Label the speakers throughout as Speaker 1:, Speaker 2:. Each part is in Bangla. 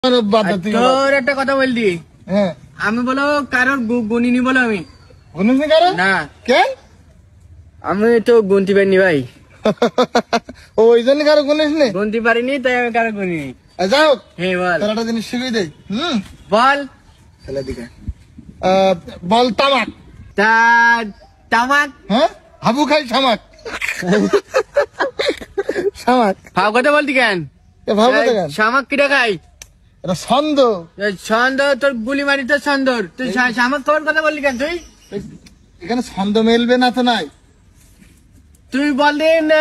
Speaker 1: তোর একটা কথা বললি, আমি বলো কারোর গুনিনি বলো, আমি
Speaker 2: গুনিনি কারো
Speaker 1: না।
Speaker 2: কেন?
Speaker 1: আমি তো গুনতে পারিনি ভাই।
Speaker 2: ওই জন্য কারো গুনিস নি?
Speaker 1: গুনতে পারিনি তাই আমি কারো গুনিনি।
Speaker 2: যাও
Speaker 1: হ্যাঁ বল।
Speaker 2: তোর একটা জিনিস শিখিয়ে দেই।
Speaker 1: বল।
Speaker 2: ছেলে দিকে বল তামাক।
Speaker 1: তামাক?
Speaker 2: হ্যাঁ, হাবু খাই শামাক। শামাক
Speaker 1: ভাব কথা বলতি কেন?
Speaker 2: ভাব কথা কেন?
Speaker 1: শামাক কিটা খাই?
Speaker 2: এটা ছন্দ।
Speaker 1: ছন্দ? তোর গুলি মারি তোর ছন্দর, তুই শামাক খাওয়ার কথা বললি কেন? তুই
Speaker 2: এখানে ছন্দ মেলবে না তো নাই।
Speaker 1: তুই বল দিন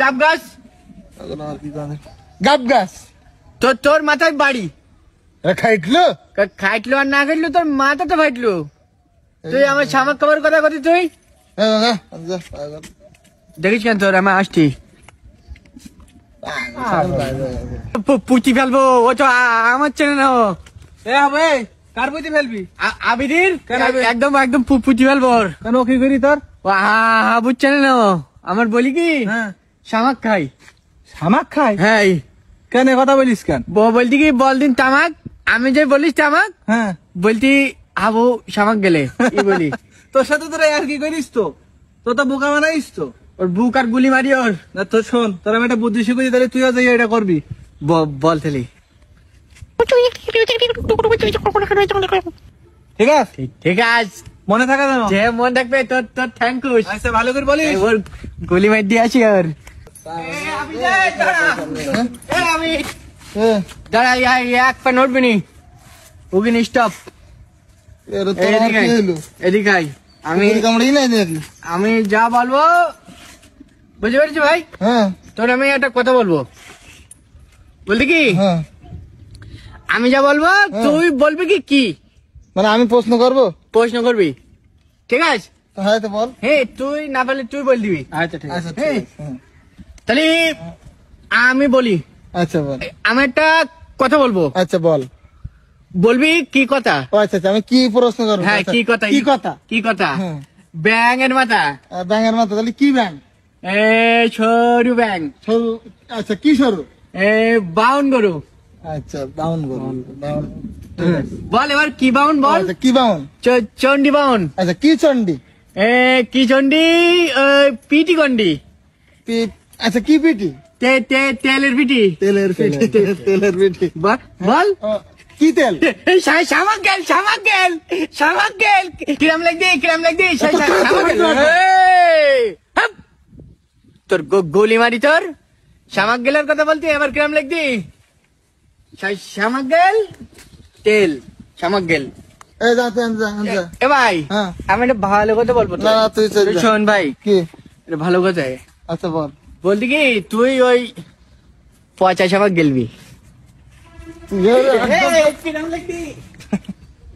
Speaker 1: গাব গাছ।
Speaker 2: গাব গাছ
Speaker 1: তোর মাথায় বাড়ি।
Speaker 2: খাইটলো
Speaker 1: খাইটলো আর না খাইটলো তোর মাথা তো ফাইটলো। তুই আমার শামাক খাবার কথা কতি তুই দেখিস কেন? তোর আমি আসছি পুঁতি ফেলবো। ও তো আমার চেনে না।
Speaker 3: কার পুঁতি ফেলবি?
Speaker 1: আবিদির একদম একদম পুঁতি ফেলবো।
Speaker 3: কেন কি করি তোর?
Speaker 1: হাবু চেনে না। আমার বলি কি শামাক খাই।
Speaker 3: শামাক খাই?
Speaker 1: হ্যাঁ।
Speaker 3: কেন কথা বলিস কেন?
Speaker 1: বলতি কি বল দিন তামাক। আমি যে বলিস তামাক,
Speaker 3: হ্যাঁ
Speaker 1: বলতি হাবু শামাক গেলে বলি।
Speaker 3: তোর সাথে তোরা আর কি করিস? তো তোর তো বোকা বানাইস তো।
Speaker 1: ওর বুক আর গুলি মারি ওর।
Speaker 3: না তো শোন, তোর আমি একটা বুদ্ধি শিখেছি, তাহলে তুইও যাই এটা করবি।
Speaker 1: বল থেলি।
Speaker 3: ঠিক আছে
Speaker 1: ঠিক আছে,
Speaker 3: মনে থাকা যেন।
Speaker 1: যে মন থাকবে তোর তোর থ্যাংক ইউ।
Speaker 3: আচ্ছা ভালো করে বলিস।
Speaker 1: ওর গুলি মার দিয়ে আসি ওর। দাঁড়া এক পা নড়বি নি। ওগিন স্টপ। এদিকে আয়। আমি যা বলবো বুঝতে পেরেছি ভাই। তোর আমি একটা কথা বলবো। বলতে কি আমি যা বলবো তুই বলবি কি কি
Speaker 2: মানে আমি প্রশ্ন করবো?
Speaker 1: প্রশ্ন করবি, ঠিক আছে?
Speaker 2: হ্যাঁ তো বল।
Speaker 1: হ্যাঁ, তুই না বললে তুই বল দিবি।
Speaker 3: আচ্ছা ঠিক আছে।
Speaker 1: তাহলে আমি বলি।
Speaker 2: আচ্ছা বল।
Speaker 1: আমি একটা কথা বলবো।
Speaker 2: আচ্ছা বল।
Speaker 1: বলবি কি কথা?
Speaker 2: আচ্ছা আচ্ছা, আমি কি প্রশ্ন করবো?
Speaker 1: হ্যাঁ কি কথা?
Speaker 2: কি কথা?
Speaker 1: কি কথা? ব্যাং এর মাথা।
Speaker 2: ব্যাঙের মাথা? তাহলে কি ব্যাং?
Speaker 1: সরু ব্যাং।
Speaker 2: সরু? আচ্ছা কি সরু?
Speaker 1: বাউন গরু।
Speaker 2: আচ্ছা বাউন গরু। বাউন।
Speaker 1: বল এবার কি বাউন বল।
Speaker 2: আচ্ছা কি বাউন?
Speaker 1: চন্ডি বাউন।
Speaker 2: আচ্ছা কি চন্ডি?
Speaker 1: কি চন্ডি? পিটি গন্ডি।
Speaker 2: আচ্ছা কি পিটি?
Speaker 1: তেলের পিটি।
Speaker 2: তেলের পিটি। তেলের পিটি।
Speaker 1: বল
Speaker 2: কি তেল?
Speaker 1: শামাক গেল, শামাক গেল, শামাক গেল। কিরাম লাগবে, কিরাম লাগবে। তোর গোলি মারি তোর। শামাক গেলের কথা বলতি, এবার কিরাম লাগবি? শামাক গেল তেল, শামাক গেল। এ ভাই আমি একটা ভালো কথা বলবো।
Speaker 2: তুই
Speaker 1: শোন ভাই,
Speaker 2: কি
Speaker 1: ভালো কথা।
Speaker 2: আচ্ছা বল।
Speaker 1: বলতি কি তুই ওই পচা শামাক গেলবি।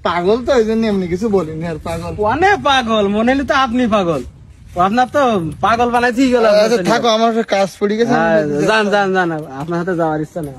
Speaker 2: পাগল তো, ওই জন্য এমনি কিছু বলিনি। আর পাগল
Speaker 3: অনেক পাগল মনে হলে তো আপনি পাগল। আপনার তো পাগল বানাইছি গেল।
Speaker 2: থাকো, আমার কাজ পড়ে গেছে।
Speaker 3: যান যান যান, আপনার সাথে যাওয়ার ইচ্ছা নেই।